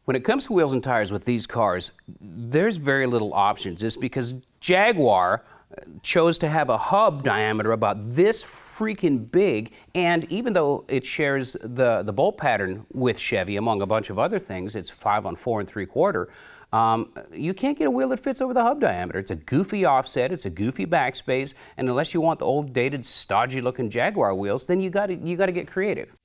When it comes to wheels and tires with these cars, there's very little options. It's because Jaguar chose to have a hub diameter about this freaking big, and even though it shares the bolt pattern with Chevy, among a bunch of other things, it's 5 on 4 3/4, you can't get a wheel that fits over the hub diameter. It's a goofy offset, it's a goofy backspace, and unless you want the old dated stodgy looking Jaguar wheels, then you gotta get creative.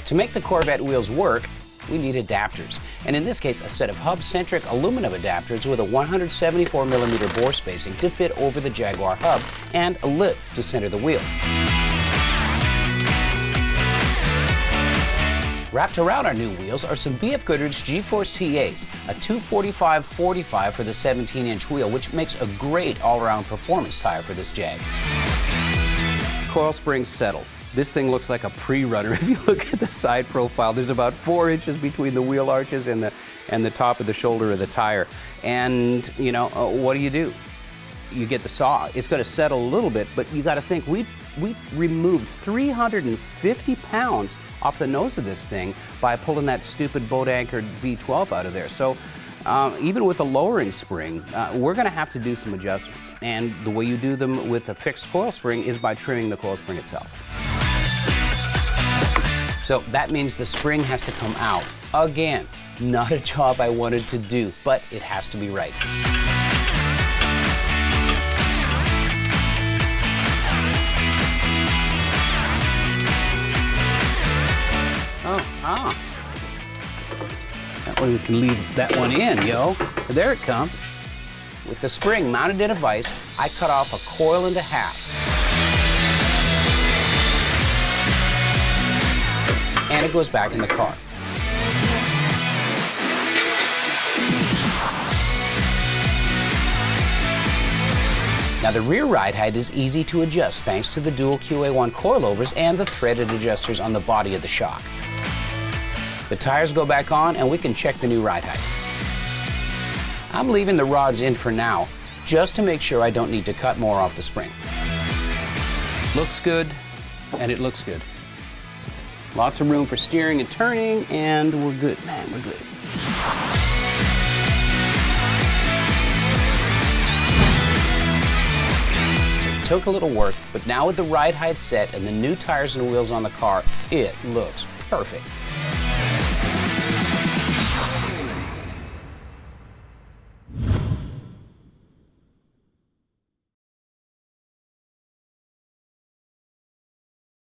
To make the Corvette wheels work, we need adapters, and in this case a set of hub-centric aluminum adapters with a 174mm bore spacing to fit over the Jaguar hub and a lip to center the wheel. Wrapped around our new wheels are some BF Goodrich G-Force TAs, a 245/45 for the 17-inch wheel, which makes a great all-around performance tire for this Jag. Coil springs settled. This thing looks like a pre-runner. If you look at the side profile, there's about 4 inches between the wheel arches and the top of the shoulder of the tire. And, what do? You get the saw. It's going to settle a little bit, but you got to think, we removed 350 pounds off the nose of this thing by pulling that stupid boat-anchored V12 out of there. So even with a lowering spring, we're going to have to do some adjustments. And the way you do them with a fixed coil spring is by trimming the coil spring itself. So that means the spring has to come out. Again, not a job I wanted to do, but it has to be right. That way we can leave that one in, yo. There it comes. With the spring mounted in a vise, I cut off a coil into half. And it goes back in the car. Now the rear ride height is easy to adjust thanks to the dual QA1 coilovers and the threaded adjusters on the body of the shock. The tires go back on and we can check the new ride height. I'm leaving the rods in for now, just to make sure I don't need to cut more off the spring. Looks good, and it looks good. Lots of room for steering and turning, and we're good, man, we're good. It took a little work, but now with the ride height set and the new tires and wheels on the car, it looks perfect.